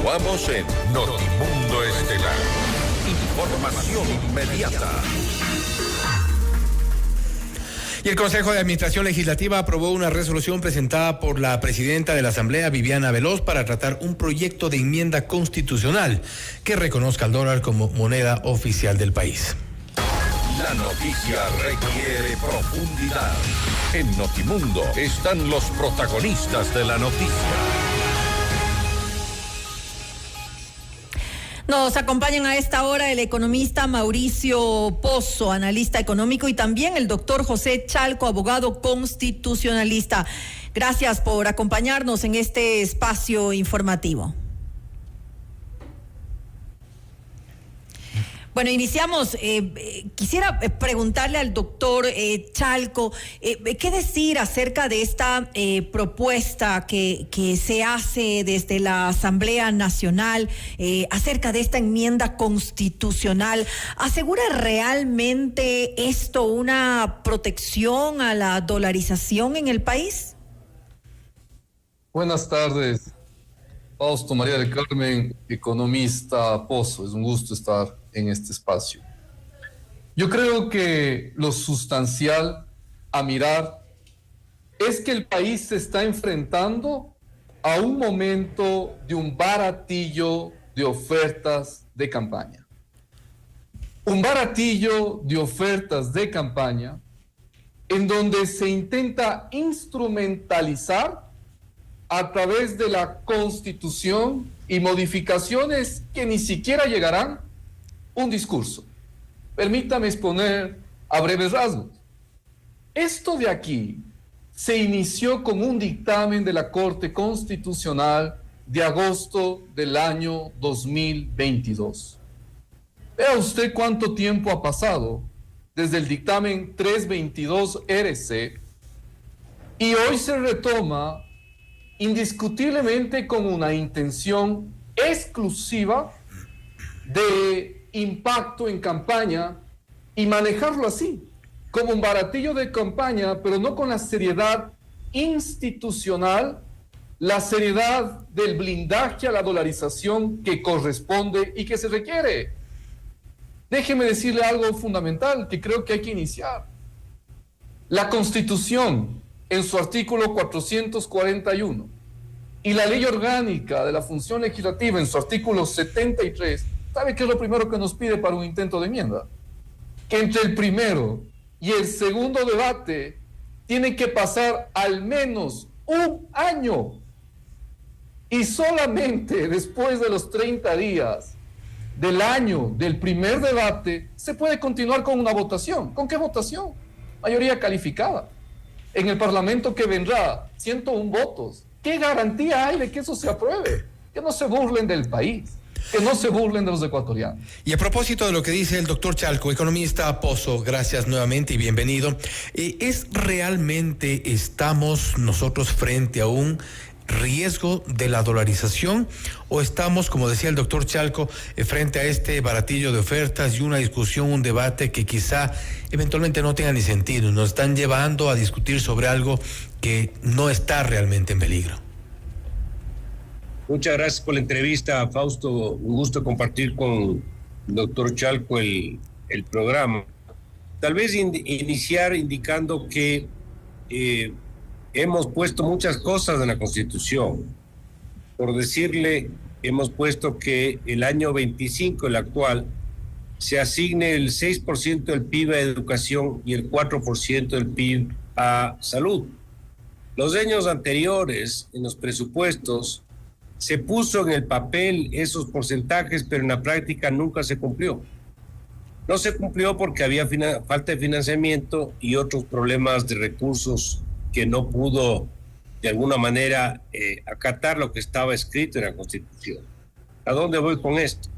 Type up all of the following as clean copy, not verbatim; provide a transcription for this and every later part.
Continuamos en Notimundo Estelar. Información inmediata. Y el Consejo de Administración Legislativa aprobó una resolución presentada por la presidenta de la Asamblea, Viviana Veloz, para tratar un proyecto de enmienda constitucional que reconozca al dólar como moneda oficial del país. La noticia requiere profundidad. En Notimundo están los protagonistas de la noticia. Nos acompañan a esta hora el economista Mauricio Pozo, analista económico, y también el doctor José Chalco, abogado constitucionalista. Gracias por acompañarnos en este espacio informativo. Bueno, iniciamos. Quisiera preguntarle al doctor Chalco, ¿qué decir acerca de esta propuesta que se hace desde la Asamblea Nacional acerca de esta enmienda constitucional? ¿Asegura realmente esto una protección a la dolarización en el país? Buenas tardes, Fausto María del Carmen, economista Pozo. Es un gusto estar en este espacio. Yo creo que lo sustancial a mirar es que el país se está enfrentando a un momento de un baratillo de ofertas de campaña. Un baratillo de ofertas de campaña en donde se intenta instrumentalizar a través de la Constitución y modificaciones que ni siquiera llegarán un discurso. Permítame exponer a breves rasgos. Esto de aquí se inició con un dictamen de la Corte Constitucional de agosto del año 2022. Vea usted cuánto tiempo ha pasado desde el dictamen 322 RC y hoy se retoma indiscutiblemente con una intención exclusiva de impacto en campaña y manejarlo así, como un baratillo de campaña, pero no con la seriedad institucional, la seriedad del blindaje a la dolarización que corresponde y que se requiere. Déjeme decirle algo fundamental que creo que hay que iniciar. La Constitución, en su artículo 441, y la Ley Orgánica de la Función Legislativa, en su artículo 73, ¿sabe qué es lo primero que nos pide para un intento de enmienda? Que entre el primero y el segundo debate tiene que pasar al menos un año. Y solamente después de los 30 días del año del primer debate se puede continuar con una votación. ¿Con qué votación? Mayoría calificada. En el Parlamento que vendrá, 101 votos. ¿Qué garantía hay de que eso se apruebe? Que no se burlen del país, que no se burlen de los ecuatorianos. Y a propósito de lo que dice el doctor Chalco, economista Pozo, gracias nuevamente y bienvenido. ¿Es realmente estamos nosotros frente a un riesgo de la dolarización o estamos, como decía el doctor Chalco, frente a este baratillo de ofertas y una discusión, un debate que quizá eventualmente no tenga ni sentido? Nos están llevando a discutir sobre algo que no está realmente en peligro. Muchas gracias por la entrevista, Fausto. Un gusto compartir con el doctor Chalco el programa. Tal vez iniciar indicando que hemos puesto muchas cosas en la Constitución. Por decirle, hemos puesto que el año 25, el actual, se asigne el 6% del PIB a educación y el 4% del PIB a salud. Los años anteriores, en los presupuestos, se puso en el papel esos porcentajes, pero en la práctica nunca se cumplió. No se cumplió porque había falta de financiamiento y otros problemas de recursos que no pudo de alguna manera acatar lo que estaba escrito en la Constitución. ¿A dónde voy con esto?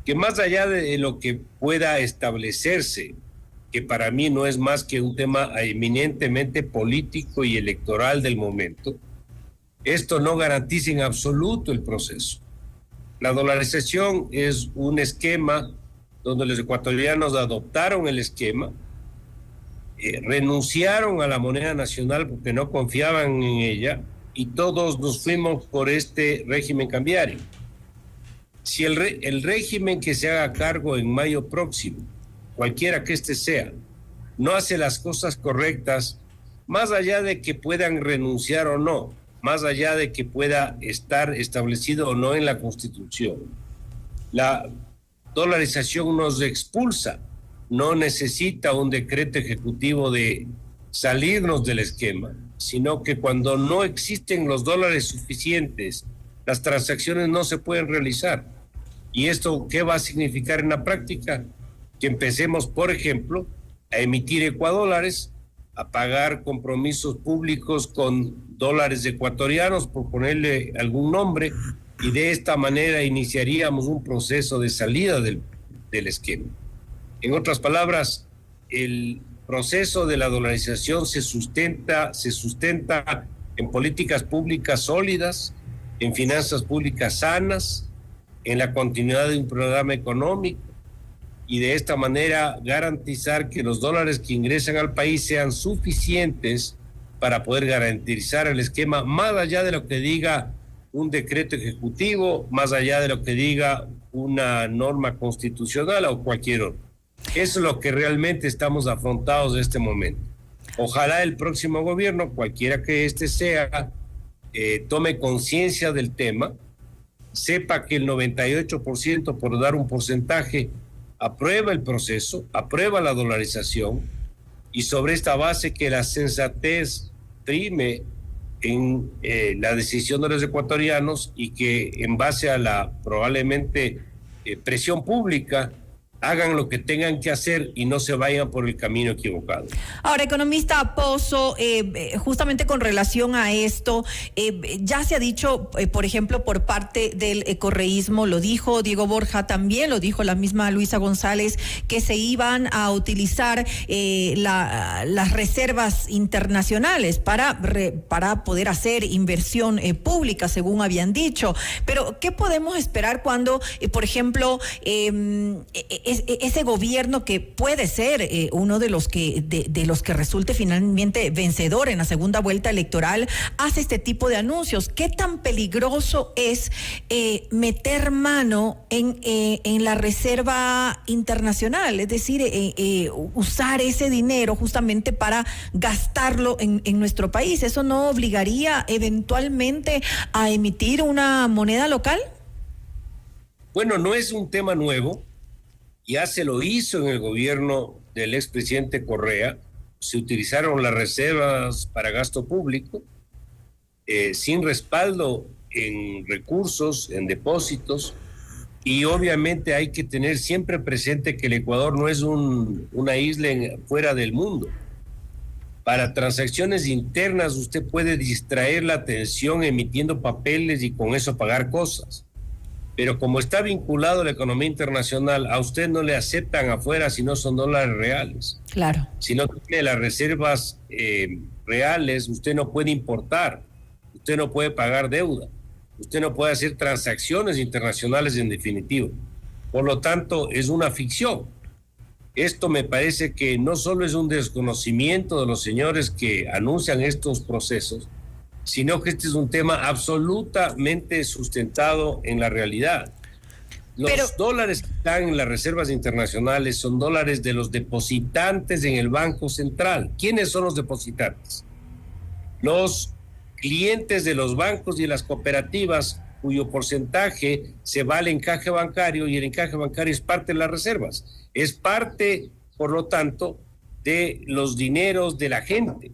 Que más allá de lo que pueda establecerse, que para mí no es más que un tema eminentemente político y electoral del momento, esto no garantiza en absoluto el proceso. La dolarización es un esquema donde los ecuatorianos adoptaron el esquema, renunciaron a la moneda nacional porque no confiaban en ella y todos nos fuimos por este régimen cambiario. Si el régimen que se haga cargo en mayo próximo, cualquiera que este sea, no hace las cosas correctas, más allá de que puedan renunciar o no, más allá de que pueda estar establecido o no en la Constitución, la dolarización nos expulsa, no necesita un decreto ejecutivo de salirnos del esquema, sino que cuando no existen los dólares suficientes, las transacciones no se pueden realizar. ¿Y esto qué va a significar en la práctica? Que empecemos, por ejemplo, a emitir ecuadólares, a pagar compromisos públicos con dólares ecuatorianos, por ponerle algún nombre, y de esta manera iniciaríamos un proceso de salida del esquema. En otras palabras, el proceso de la dolarización se sustenta en políticas públicas sólidas, en finanzas públicas sanas, en la continuidad de un programa económico, y de esta manera garantizar que los dólares que ingresan al país sean suficientes para poder garantizar el esquema, más allá de lo que diga un decreto ejecutivo, más allá de lo que diga una norma constitucional o cualquier otro. Eso es lo que realmente estamos afrontados en este momento. Ojalá el próximo gobierno, cualquiera que este sea, tome conciencia del tema, sepa que el 98%, por dar un porcentaje, aprueba el proceso, aprueba la dolarización, y sobre esta base que la sensatez prime en la decisión de los ecuatorianos, y que en base a la probablemente presión pública hagan lo que tengan que hacer y no se vayan por el camino equivocado. Ahora, economista Pozo, justamente con relación a esto, ya se ha dicho, por ejemplo, por parte del correísmo, lo dijo Diego Borja, también lo dijo la misma Luisa González, que se iban a utilizar las reservas internacionales para poder hacer inversión pública, según habían dicho. Pero, ¿qué podemos esperar cuando, por ejemplo, ese gobierno que puede ser uno de los que resulte finalmente vencedor en la segunda vuelta electoral hace este tipo de anuncios? ¿Qué tan peligroso es meter mano en la reserva internacional? Es decir, usar ese dinero justamente para gastarlo en nuestro país. ¿Eso no obligaría eventualmente a emitir una moneda local? Bueno, no es un tema nuevo. Ya se lo hizo en el gobierno del expresidente Correa. Se utilizaron las reservas para gasto público, sin respaldo en recursos, en depósitos, y obviamente hay que tener siempre presente que el Ecuador no es una isla fuera del mundo. Para transacciones internas usted puede distraer la atención emitiendo papeles y con eso pagar cosas. Pero como está vinculado a la economía internacional, a usted no le aceptan afuera si no son dólares reales. Claro. Si no tiene las reservas reales, usted no puede importar, usted no puede pagar deuda, usted no puede hacer transacciones internacionales en definitivo. Por lo tanto, es una ficción. Esto me parece que no solo es un desconocimiento de los señores que anuncian estos procesos, sino que este es un tema absolutamente sustentado en la realidad. Los dólares que están en las reservas internacionales son dólares de los depositantes en el Banco Central. ¿Quiénes son los depositantes? Los clientes de los bancos y de las cooperativas, cuyo porcentaje se va al encaje bancario, y el encaje bancario es parte de las reservas. Es parte, por lo tanto, de los dineros de la gente.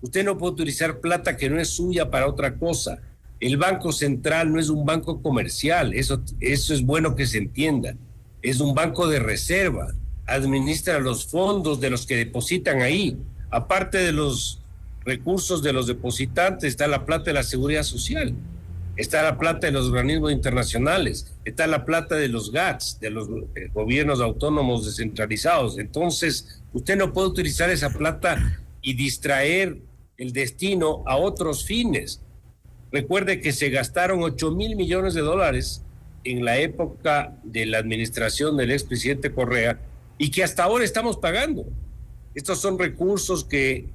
Usted no puede utilizar plata que no es suya para otra cosa. El Banco Central no es un banco comercial, eso es bueno que se entienda. Es un banco de reserva, administra los fondos de los que depositan ahí. Aparte de los recursos de los depositantes, está la plata de la Seguridad Social, está la plata de los organismos internacionales, está la plata de los GATS, de los gobiernos autónomos descentralizados. Entonces, usted no puede utilizar esa plata y distraer el destino a otros fines. Recuerde que se gastaron 8,000 millones de dólares en la época de la administración del expresidente Correa y que hasta ahora estamos pagando. Estos son recursos que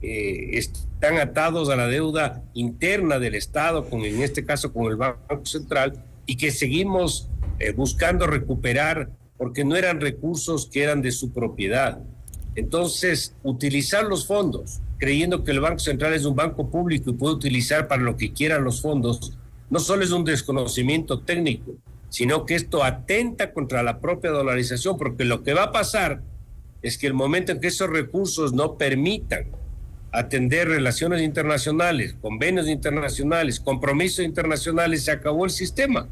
están atados a la deuda interna del Estado, en este caso con el Banco Central, y que seguimos buscando recuperar, porque no eran recursos que eran de su propiedad. Entonces, utilizar los fondos, creyendo que el Banco Central es un banco público y puede utilizar para lo que quieran los fondos, no solo es un desconocimiento técnico, sino que esto atenta contra la propia dolarización, porque lo que va a pasar es que el momento en que esos recursos no permitan atender relaciones internacionales, convenios internacionales, compromisos internacionales, se acabó el sistema.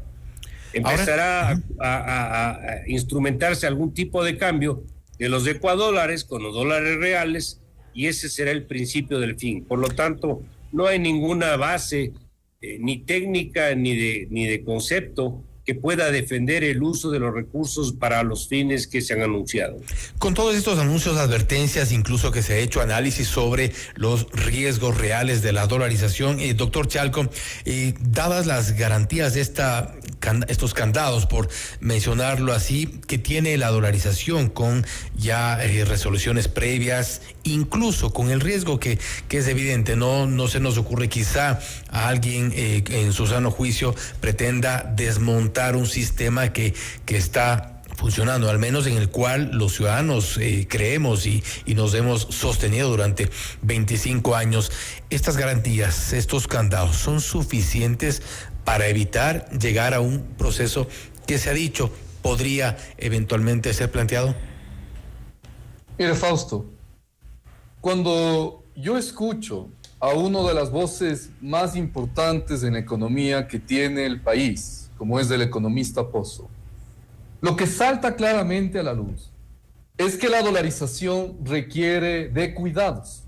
Empezará a instrumentarse algún tipo de cambio de los ecuadólares con los dólares reales, y ese será el principio del fin. Por lo tanto, no hay ninguna base ni técnica ni de concepto que pueda defender el uso de los recursos para los fines que se han anunciado. Con todos estos anuncios, advertencias, incluso que se ha hecho análisis sobre los riesgos reales de la dolarización, doctor Chalco, dadas las garantías de estos candados, por mencionarlo así, que tiene la dolarización con ya resoluciones previas, incluso con el riesgo que es evidente, no se nos ocurre quizá a alguien en su sano juicio pretenda desmontar un sistema que está funcionando, al menos en el cual los ciudadanos creemos y nos hemos sostenido durante 25 años. ¿Estas garantías, estos candados, son suficientes para evitar llegar a un proceso que se ha dicho podría eventualmente ser planteado? Mire, Fausto, cuando yo escucho a una de las voces más importantes en la economía que tiene el país, como es el economista Pozo, lo que salta claramente a la luz es que la dolarización requiere de cuidados.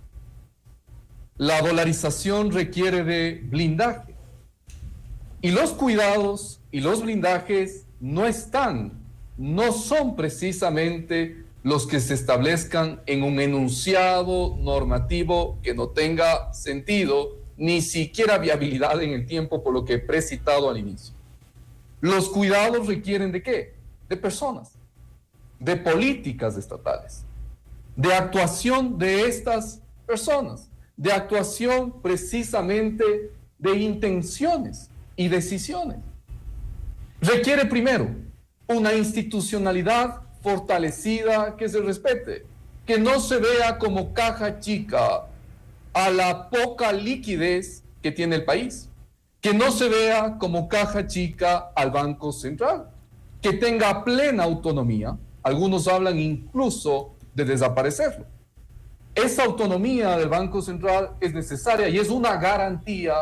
La dolarización requiere de blindaje. Y los cuidados y los blindajes no son precisamente los que se establezcan en un enunciado normativo que no tenga sentido, ni siquiera viabilidad en el tiempo, por lo que he precitado al inicio. Los cuidados requieren ¿de qué? De personas, de políticas estatales, de actuación de estas personas, de actuación precisamente de intenciones y decisiones. Requiere primero una institucionalidad fortalecida que se respete, que no se vea como caja chica a la poca liquidez que tiene el país, que no se vea como caja chica al Banco Central, que tenga plena autonomía. Algunos hablan incluso de desaparecerlo. Esa autonomía del Banco Central es necesaria y es una garantía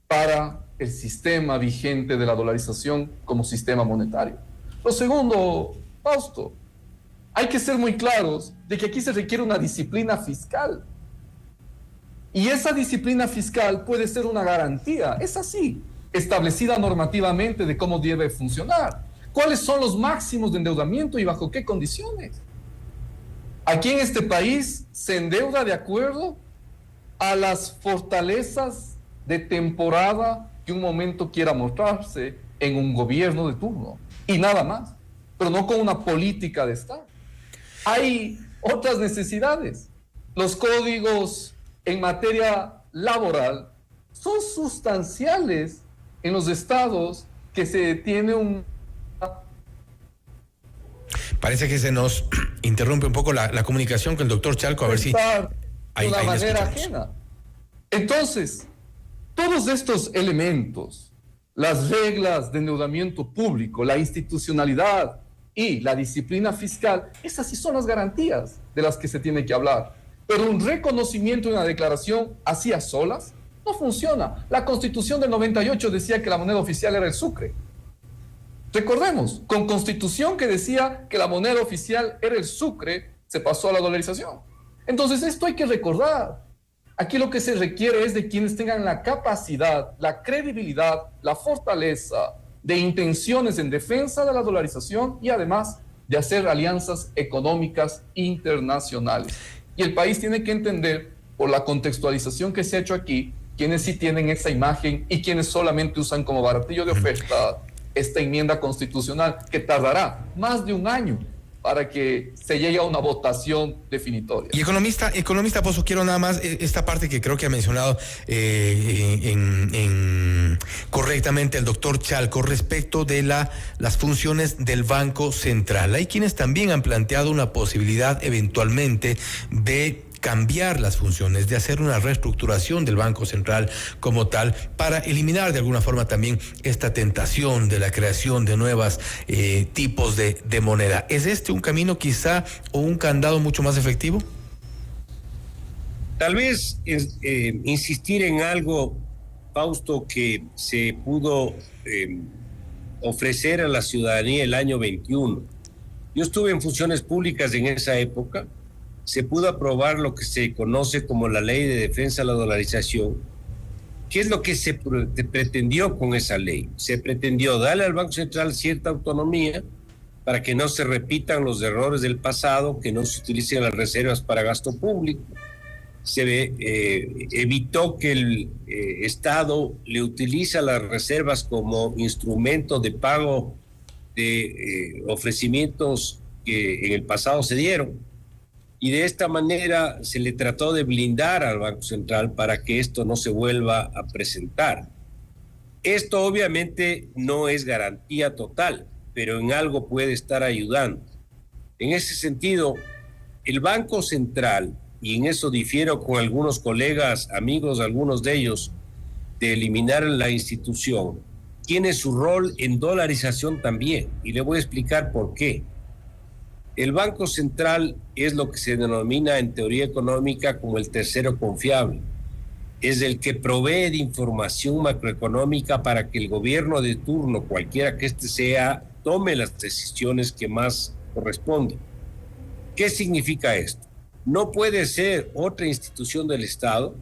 para el sistema vigente de la dolarización como sistema monetario. Lo segundo, Fausto, hay que ser muy claros de que aquí se requiere una disciplina fiscal. Y esa disciplina fiscal puede ser una garantía, es así, establecida normativamente de cómo debe funcionar. ¿Cuáles son los máximos de endeudamiento y bajo qué condiciones? Aquí en este país se endeuda de acuerdo a las fortalezas de temporada que un momento quiera mostrarse en un gobierno de turno, y nada más, pero no con una política de Estado. Hay otras necesidades. Los códigos en materia laboral son sustanciales en los estados que se tiene un... Parece que se nos interrumpe un poco la comunicación con el doctor Chalco, a ver si... De una manera ajena. Entonces, todos estos elementos, las reglas de endeudamiento público, la institucionalidad y la disciplina fiscal, esas sí son las garantías de las que se tiene que hablar. Pero un reconocimiento y una declaración así a solas no funciona. La Constitución del 98 decía que la moneda oficial era el sucre. Recordemos, con Constitución que decía que la moneda oficial era el sucre, se pasó a la dolarización. Entonces esto hay que recordar. Aquí lo que se requiere es de quienes tengan la capacidad, la credibilidad, la fortaleza de intenciones en defensa de la dolarización y además de hacer alianzas económicas internacionales. Y el país tiene que entender, por la contextualización que se ha hecho aquí, quienes sí tienen esa imagen y quienes solamente usan como baratillo de oferta esta enmienda constitucional que tardará más de un año para que se llegue a una votación definitoria. Y economista Pozo, quiero nada más esta parte que creo que ha mencionado correctamente el doctor Chalco respecto de las funciones del Banco Central. Hay quienes también han planteado una posibilidad eventualmente de cambiar las funciones, de hacer una reestructuración del Banco Central como tal, para eliminar de alguna forma también esta tentación de la creación de nuevos tipos de moneda. ¿Es este un camino quizá o un candado mucho más efectivo? Tal vez insistir en algo, Fausto, que se pudo ofrecer a la ciudadanía el año 21. Yo estuve en funciones públicas en esa época. Se pudo aprobar lo que se conoce como la Ley de Defensa de la Dolarización. ¿Qué es lo que se pretendió con esa ley? Se pretendió darle al Banco Central cierta autonomía para que no se repitan los errores del pasado, que no se utilicen las reservas para gasto público. Se evitó que el Estado le utiliza las reservas como instrumento de pago de ofrecimientos que en el pasado se dieron. Y de esta manera se le trató de blindar al Banco Central para que esto no se vuelva a presentar. Esto obviamente no es garantía total, pero en algo puede estar ayudando. En ese sentido, el Banco Central, y en eso difiero con algunos colegas, amigos, algunos de ellos, de eliminar la institución, tiene su rol en dolarización también, y le voy a explicar por qué. El Banco Central es lo que se denomina en teoría económica como el tercero confiable. Es el que provee de información macroeconómica para que el gobierno de turno, cualquiera que éste sea, tome las decisiones que más corresponden. ¿Qué significa esto? No puede ser otra institución del Estado,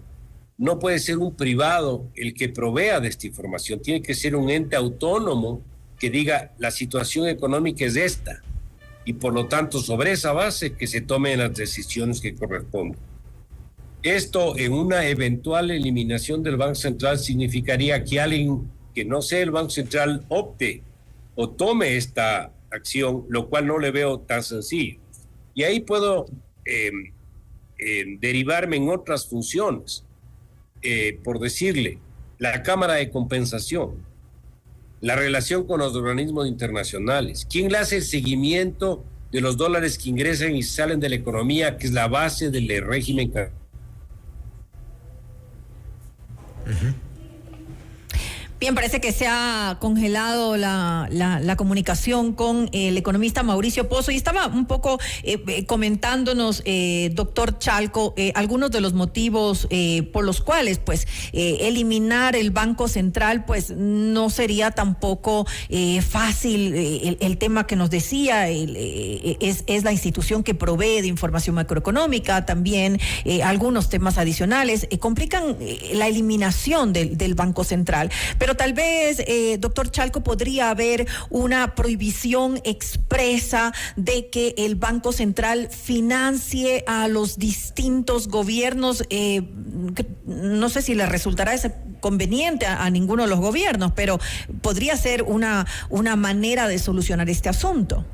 no puede ser un privado el que provea de esta información, tiene que ser un ente autónomo que diga la situación económica es esta, y por lo tanto sobre esa base que se tomen las decisiones que corresponden. Esto en una eventual eliminación del Banco Central significaría que alguien que no sea el Banco Central opte o tome esta acción, lo cual no le veo tan sencillo. Y ahí puedo derivarme en otras funciones, por decirle, la Cámara de Compensación, la relación con los organismos internacionales. ¿Quién le hace el seguimiento de los dólares que ingresan y salen de la economía, que es la base del régimen? Bien, parece que se ha congelado la comunicación con el economista Mauricio Pozo y estaba un poco comentándonos, doctor Chalco, algunos de los motivos por los cuales pues eliminar el Banco Central pues no sería tampoco fácil. El tema que nos decía es la institución que provee de información macroeconómica, también algunos temas adicionales complican la eliminación del Banco Central, pero tal vez, doctor Chalco, podría haber una prohibición expresa de que el Banco Central financie a los distintos gobiernos. No sé si le resultará ese conveniente a ninguno de los gobiernos, pero podría ser una manera de solucionar este asunto.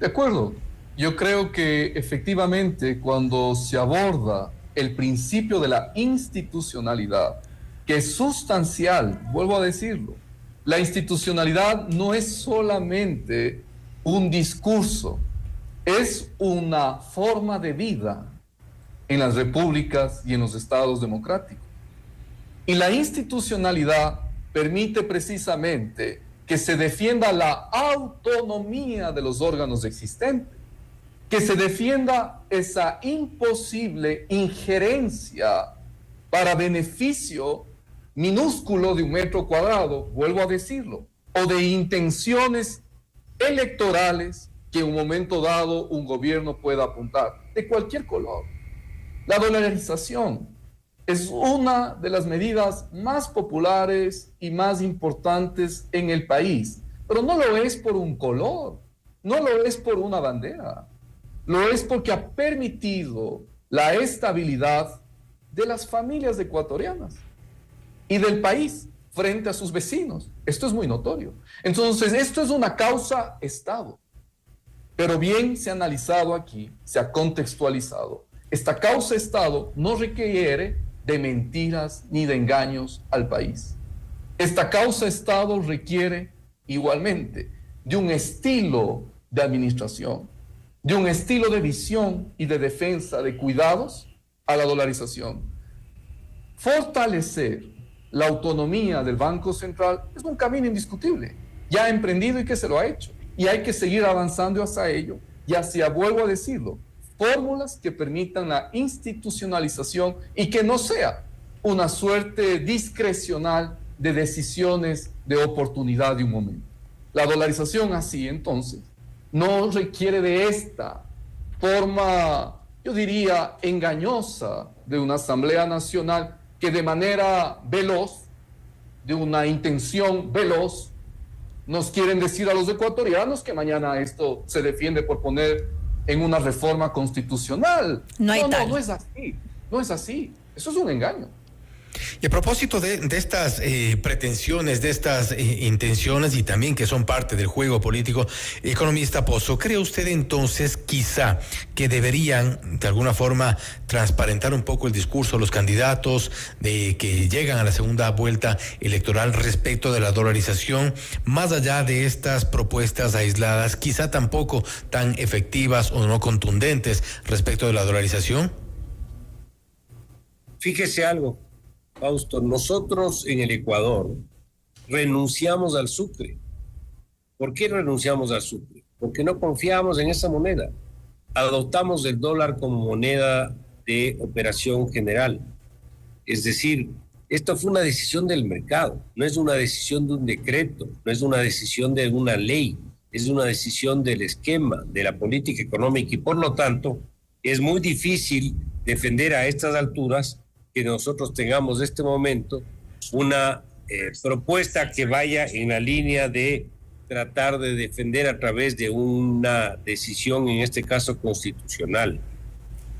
De acuerdo. Yo creo que efectivamente cuando se aborda el principio de la institucionalidad, que es sustancial, vuelvo a decirlo, la institucionalidad no es solamente un discurso, es una forma de vida en las repúblicas y en los estados democráticos. Y la institucionalidad permite precisamente que se defienda la autonomía de los órganos existentes, que se defienda esa imposible injerencia para beneficio minúsculo de un metro cuadrado, vuelvo a decirlo, o de intenciones electorales que en un momento dado un gobierno pueda apuntar, de cualquier color. La dolarización es una de las medidas más populares y más importantes en el país, pero no lo es por un color, no lo es por una bandera, lo es porque ha permitido la estabilidad de las familias ecuatorianas y del país frente a sus vecinos. Esto es muy notorio. Entonces, esto es una causa Estado. Pero bien se ha analizado aquí, se ha contextualizado. Esta causa-estado no requiere de mentiras ni de engaños al país. Esta causa-estado requiere igualmente de un estilo de administración, de un estilo de visión y de defensa de cuidados a la dolarización. Fortalecer la autonomía del Banco Central es un camino indiscutible, ya emprendido y que se lo ha hecho. Y hay que seguir avanzando hacia ello y hacia, vuelvo a decirlo, fórmulas que permitan la institucionalización y que no sea una suerte discrecional de decisiones de oportunidad de un momento. La dolarización así, entonces, no requiere de esta forma, yo diría, engañosa de una Asamblea Nacional que de manera veloz, de una intención veloz, nos quieren decir a los ecuatorianos que mañana esto se defiende por poner en una reforma constitucional. No es así. No es así. Eso es un engaño. Y a propósito de estas pretensiones, de estas intenciones y también que son parte del juego político, economista Pozo, ¿cree usted entonces quizá que deberían de alguna forma transparentar un poco el discurso de los candidatos de que llegan a la segunda vuelta electoral respecto de la dolarización, más allá de estas propuestas aisladas, quizá tampoco tan efectivas o no contundentes respecto de la dolarización? Fíjese algo, Fausto, nosotros en el Ecuador renunciamos al sucre. ¿Por qué renunciamos al sucre? Porque no confiamos en esa moneda. Adoptamos el dólar como moneda de operación general. Es decir, esto fue una decisión del mercado, no es una decisión de un decreto, no es una decisión de una ley, es una decisión del esquema, de la política económica y por lo tanto es muy difícil defender a estas alturas que nosotros tengamos en este momento una propuesta que vaya en la línea de tratar de defender a través de una decisión, en este caso constitucional.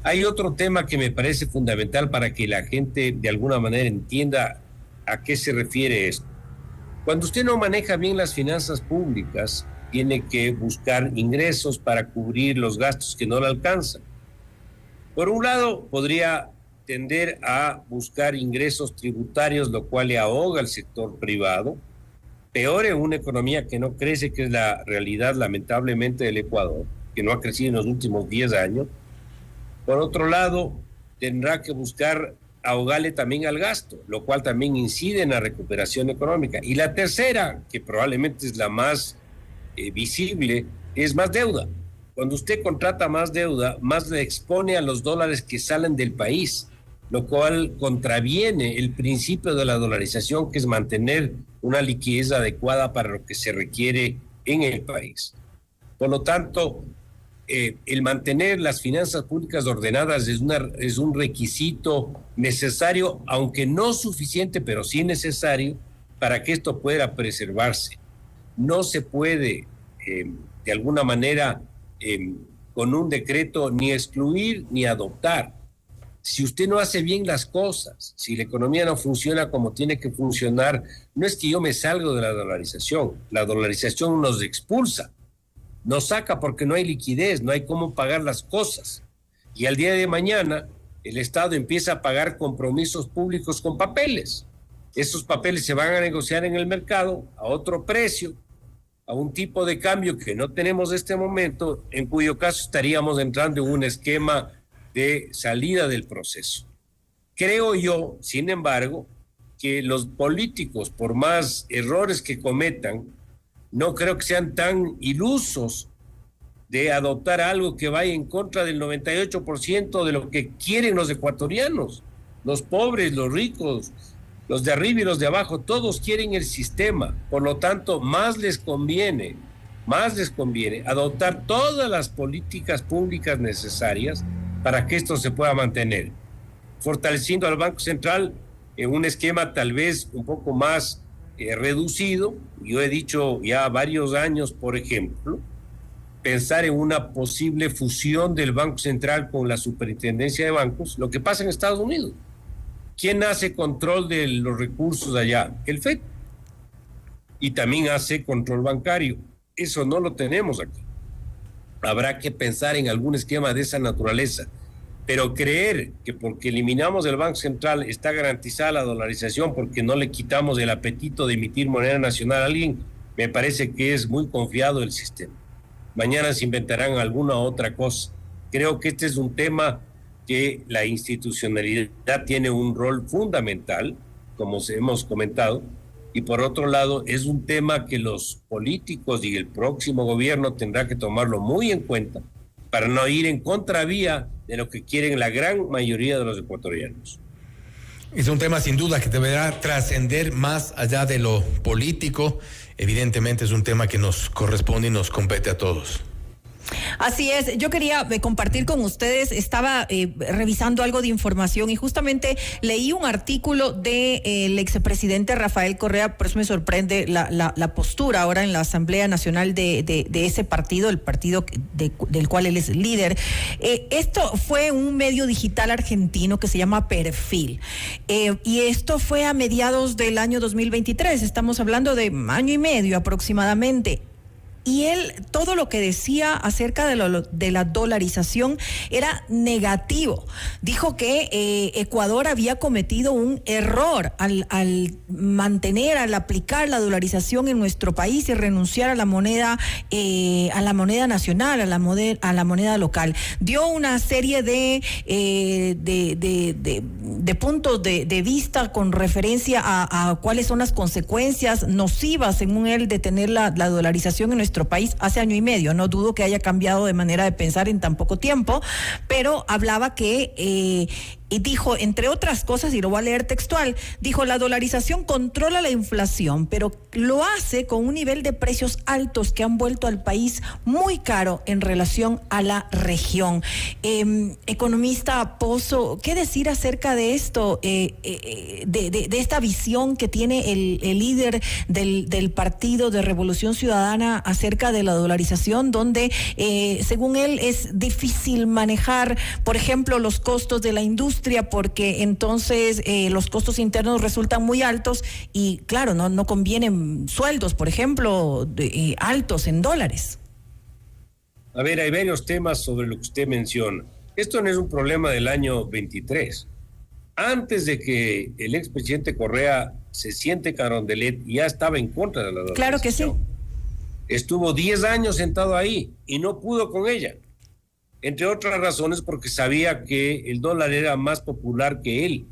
Hay otro tema que me parece fundamental para que la gente de alguna manera entienda a qué se refiere esto. Cuando usted no maneja bien las finanzas públicas, tiene que buscar ingresos para cubrir los gastos que no le alcanzan. Por un lado, podría tender a buscar ingresos tributarios, lo cual le ahoga al sector privado. Peor en una economía que no crece, que es la realidad lamentablemente del Ecuador, que no ha crecido en los últimos 10 años. Por otro lado, tendrá que buscar ahogarle también al gasto, lo cual también incide en la recuperación económica. Y la tercera, que probablemente es la más visible, es más deuda. Cuando usted contrata más deuda, más le expone a los dólares que salen del país, lo cual contraviene el principio de la dolarización, que es mantener una liquidez adecuada para lo que se requiere en el país. Por lo tanto, el mantener las finanzas públicas ordenadas es un requisito necesario, aunque no suficiente, pero sí necesario para que esto pueda preservarse. No se puede, de alguna manera, con un decreto ni excluir ni adoptar. Si usted no hace bien las cosas, si la economía no funciona como tiene que funcionar, no es que yo me salgo de la dolarización nos expulsa, nos saca porque no hay liquidez, no hay cómo pagar las cosas. Y al día de mañana el Estado empieza a pagar compromisos públicos con papeles. Esos papeles se van a negociar en el mercado a otro precio, a un tipo de cambio que no tenemos en este momento, en cuyo caso estaríamos entrando en un esquema de salida del proceso. Creo yo, sin embargo, que los políticos, por más errores que cometan, no creo que sean tan ilusos de adoptar algo que vaya en contra del 98% de lo que quieren los ecuatorianos. Los pobres, los ricos, los de arriba y los de abajo, todos quieren el sistema. Por lo tanto, más les conviene adoptar todas las políticas públicas necesarias para que esto se pueda mantener, fortaleciendo al Banco Central en un esquema tal vez un poco más reducido. Yo he dicho ya varios años, por ejemplo, pensar en una posible fusión del Banco Central con la Superintendencia de Bancos, lo que pasa en Estados Unidos. ¿Quién hace control de los recursos allá? El FED. Y también hace control bancario. Eso no lo tenemos aquí. habrá que pensar en algún esquema de esa naturaleza. Pero creer que porque eliminamos el Banco Central está garantizada la dolarización porque no le quitamos el apetito de emitir moneda nacional a alguien, me parece que es muy confiado el sistema. Mañana se inventarán alguna otra cosa. Creo que este es un tema que la institucionalidad tiene un rol fundamental, como hemos comentado, y por otro lado es un tema que los políticos y el próximo gobierno tendrá que tomarlo muy en cuenta para no ir en contravía de lo que quieren la gran mayoría de los ecuatorianos. Es un tema sin duda que deberá trascender más allá de lo político. Evidentemente es un tema que nos corresponde y nos compete a todos. Así es, yo quería compartir con ustedes, estaba revisando algo de información y justamente leí un artículo del expresidente Rafael Correa, por eso me sorprende la postura ahora en la Asamblea Nacional de ese partido, el partido del cual él es líder. Esto fue un medio digital argentino que se llama Perfil, y esto fue a mediados del año 2023, estamos hablando de año y medio aproximadamente. Y él, todo lo que decía acerca de la dolarización era negativo. Dijo que Ecuador había cometido un error al aplicar la dolarización en nuestro país y renunciar a la moneda nacional, a la moneda local. Dio una serie de puntos de vista con referencia a cuáles son las consecuencias nocivas, según él, de tener la dolarización en nuestro país hace año y medio. No dudo que haya cambiado de manera de pensar en tan poco tiempo, pero hablaba que y dijo, entre otras cosas, y lo voy a leer textual, dijo: la dolarización controla la inflación, pero lo hace con un nivel de precios altos que han vuelto al país muy caro en relación a la región. Economista Pozo, ¿qué decir acerca de esto, de esta visión que tiene el líder del Partido de Revolución Ciudadana acerca de la dolarización, donde, según él, es difícil manejar, por ejemplo, los costos de la industria, porque entonces los costos internos resultan muy altos y claro, no convienen sueldos, por ejemplo, altos en dólares? A ver, hay varios temas sobre lo que usted menciona. Esto no es un problema del año 23. Antes de que el expresidente Correa se siente Carondelet, ya estaba en contra de la dolarización. Claro que sí. Estuvo 10 años sentado ahí y no pudo con ella. Entre otras razones porque sabía que el dólar era más popular que él.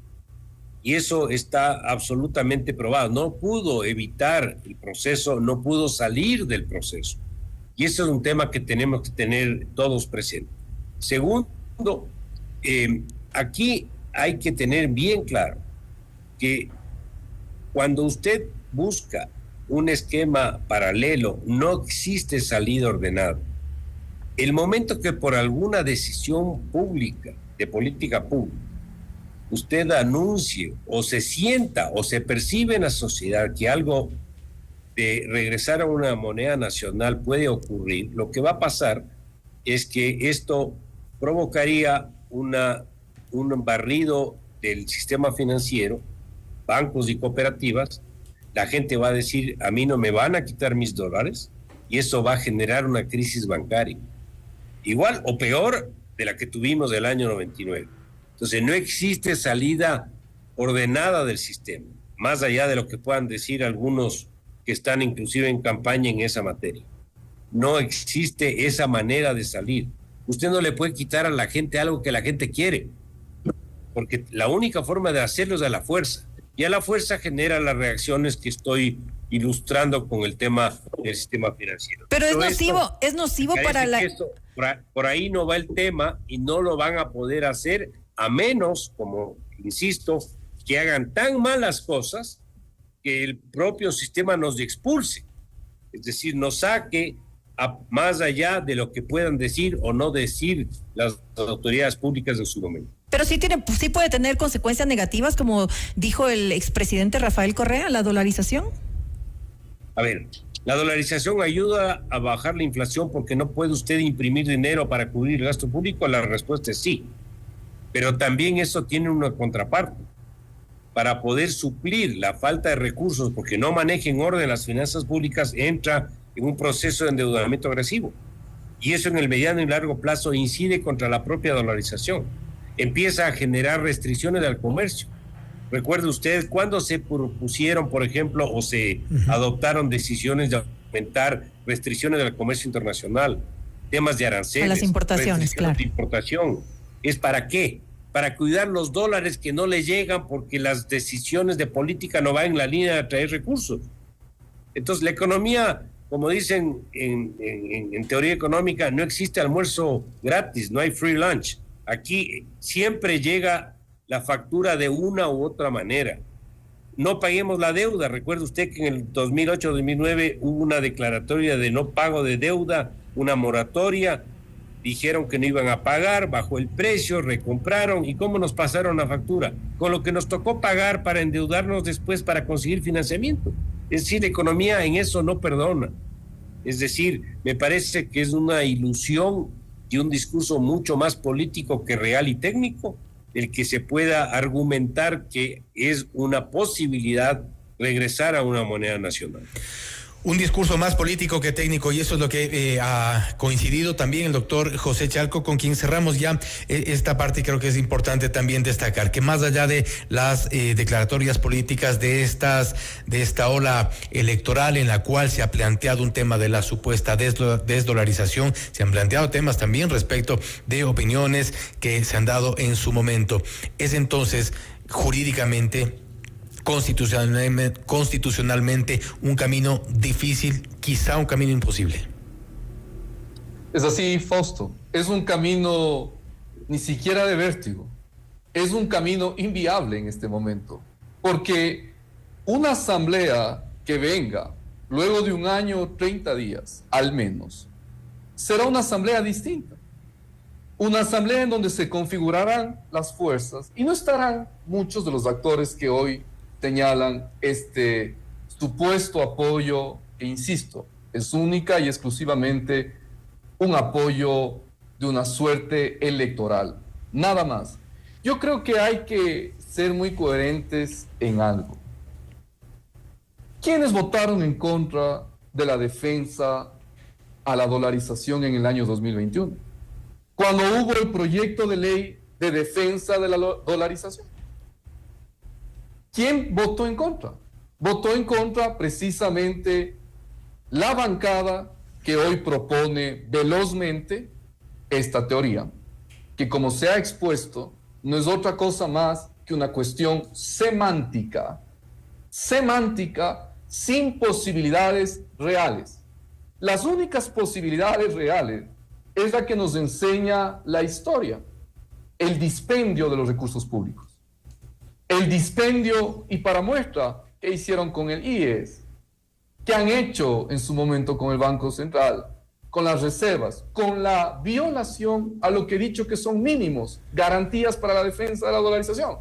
Y eso está absolutamente probado. No pudo evitar el proceso, no pudo salir del proceso. Y eso es un tema que tenemos que tener todos presentes. Segundo, aquí hay que tener bien claro que cuando usted busca un esquema paralelo, no existe salida ordenada. El momento que por alguna decisión pública, de política pública, usted anuncie o se sienta o se percibe en la sociedad que algo de regresar a una moneda nacional puede ocurrir, lo que va a pasar es que esto provocaría un barrido del sistema financiero, bancos y cooperativas. La gente va a decir, a mí no me van a quitar mis dólares, y eso va a generar una crisis bancaria. Igual o peor de la que tuvimos del año 99. Entonces no existe salida ordenada del sistema, más allá de lo que puedan decir algunos que están inclusive en campaña en esa materia. No existe esa manera de salir. Usted no le puede quitar a la gente algo que la gente quiere, porque la única forma de hacerlo es a la fuerza, y a la fuerza genera las reacciones que estoy ilustrando con el tema del sistema financiero. Pero es nocivo para la... Por ahí no va el tema y no lo van a poder hacer a menos, como insisto, que hagan tan malas cosas que el propio sistema nos expulse. Es decir, nos saque más allá de lo que puedan decir o no decir las autoridades públicas en su momento. Pero sí puede tener consecuencias negativas, como dijo el expresidente Rafael Correa, la dolarización. A ver, la dolarización ayuda a bajar la inflación porque no puede usted imprimir dinero para cubrir el gasto público. La respuesta es sí, pero también eso tiene una contraparte. Para poder suplir la falta de recursos, porque no maneja en orden las finanzas públicas, entra en un proceso de endeudamiento agresivo. Y eso en el mediano y largo plazo incide contra la propia dolarización. Empieza a generar restricciones al comercio. Recuerde usted cuando se propusieron, por ejemplo, o se adoptaron decisiones de aumentar restricciones al comercio internacional, temas de aranceles, a las importaciones, claro. De importación. ¿Es para qué? Para cuidar los dólares que no le llegan porque las decisiones de política no van en la línea de atraer recursos. Entonces, la economía, como dicen en teoría económica, no existe almuerzo gratis, no hay free lunch. Aquí siempre llega la factura de una u otra manera. No paguemos la deuda. Recuerde usted que en el 2008-2009 hubo una declaratoria de no pago de deuda, una moratoria. Dijeron que no iban a pagar, bajó el precio, recompraron. ¿Y cómo nos pasaron la factura? Con lo que nos tocó pagar para endeudarnos después para conseguir financiamiento. Es decir, la economía en eso no perdona. Es decir, me parece que es una ilusión y un discurso mucho más político que real y técnico el que se pueda argumentar que es una posibilidad regresar a una moneda nacional. Un discurso más político que técnico, y eso es lo que ha coincidido también el doctor José Chalco, con quien cerramos ya esta parte. Y creo que es importante también destacar que más allá de las declaratorias políticas de esta ola electoral en la cual se ha planteado un tema de la supuesta desdolarización, se han planteado temas también respecto de opiniones que se han dado en su momento. Es entonces jurídicamente, constitucionalmente un camino difícil, quizá un camino imposible. Es así, Fausto. Es un camino ni siquiera de vértigo. Es un camino inviable en este momento. Porque una asamblea que venga luego de un año, 30 días, al menos, será una asamblea distinta. Una asamblea en donde se configurarán las fuerzas y no estarán muchos de los actores que hoy señalan este supuesto apoyo, que insisto, es única y exclusivamente un apoyo de una suerte electoral, nada más. Yo creo que hay que ser muy coherentes en algo. ¿Quiénes votaron en contra de la defensa a la dolarización en el año 2021? Cuando hubo el proyecto de ley de defensa de la dolarización. ¿Quién votó en contra? Votó en contra precisamente la bancada que hoy propone velozmente esta teoría, que como se ha expuesto, no es otra cosa más que una cuestión semántica sin posibilidades reales. Las únicas posibilidades reales es la que nos enseña la historia, el dispendio de los recursos públicos. El dispendio, y para muestra, ¿qué hicieron con el IES? ¿Qué han hecho en su momento con el Banco Central? Con las reservas, con la violación a lo que he dicho que son mínimos, garantías para la defensa de la dolarización,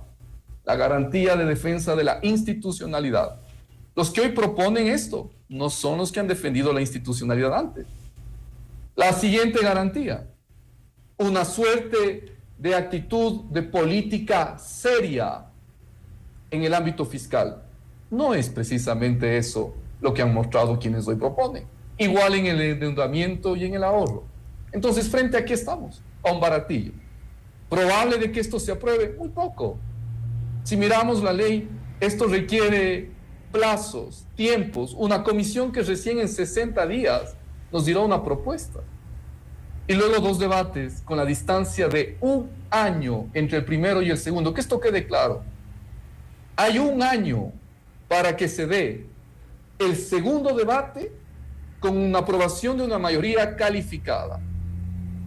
la garantía de defensa de la institucionalidad. Los que hoy proponen esto no son los que han defendido la institucionalidad antes. La siguiente garantía, una suerte de actitud de política seria en el ámbito fiscal. No es precisamente eso lo que han mostrado quienes hoy proponen. Igual en el endeudamiento y en el ahorro. Entonces, frente a qué estamos, a un baratillo. ¿Probable de que esto se apruebe? Muy poco. Si miramos la ley, esto requiere plazos, tiempos, una comisión que recién en 60 días nos dirá una propuesta. Y luego 2 debates con la distancia de 1 año entre el primero y el segundo. Que esto quede claro. Hay 1 año para que se dé el segundo debate con una aprobación de una mayoría calificada.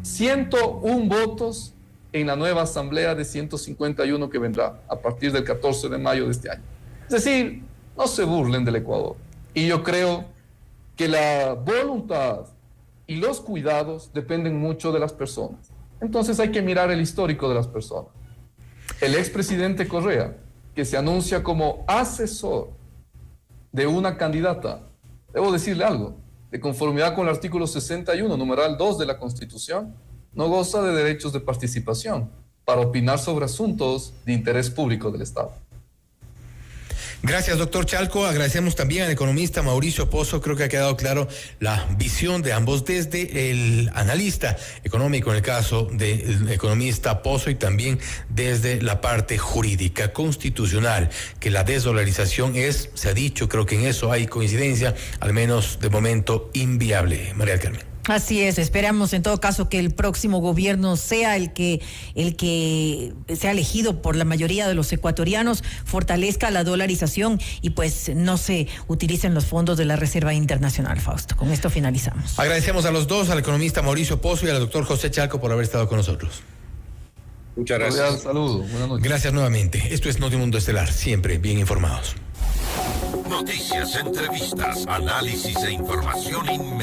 101 votos en la nueva asamblea de 151 que vendrá a partir del 14 de mayo de este año. Es decir, no se burlen del Ecuador. Y yo creo que la voluntad y los cuidados dependen mucho de las personas. Entonces hay que mirar el histórico de las personas. El expresidente Correa, que se anuncia como asesor de una candidata, debo decirle algo, de conformidad con el artículo 61, numeral 2 de la Constitución, no goza de derechos de participación para opinar sobre asuntos de interés público del Estado. Gracias, doctor Chalco. Agradecemos también al economista Mauricio Pozo. Creo que ha quedado claro la visión de ambos desde el analista económico en el caso del economista Pozo y también desde la parte jurídica constitucional, que la desdolarización es, se ha dicho, creo que en eso hay coincidencia, al menos de momento inviable. María del Carmen. Así es, esperamos en todo caso que el próximo gobierno sea el que sea elegido por la mayoría de los ecuatorianos, fortalezca la dolarización y pues no se utilicen los fondos de la Reserva Internacional, Fausto. Con esto finalizamos. Agradecemos a los dos, al economista Mauricio Pozo y al doctor José Chalco por haber estado con nosotros. Muchas gracias. Saludos, buenas noches. Gracias nuevamente. Esto es Notimundo Estelar, siempre bien informados. Noticias, entrevistas, análisis e información inmediata.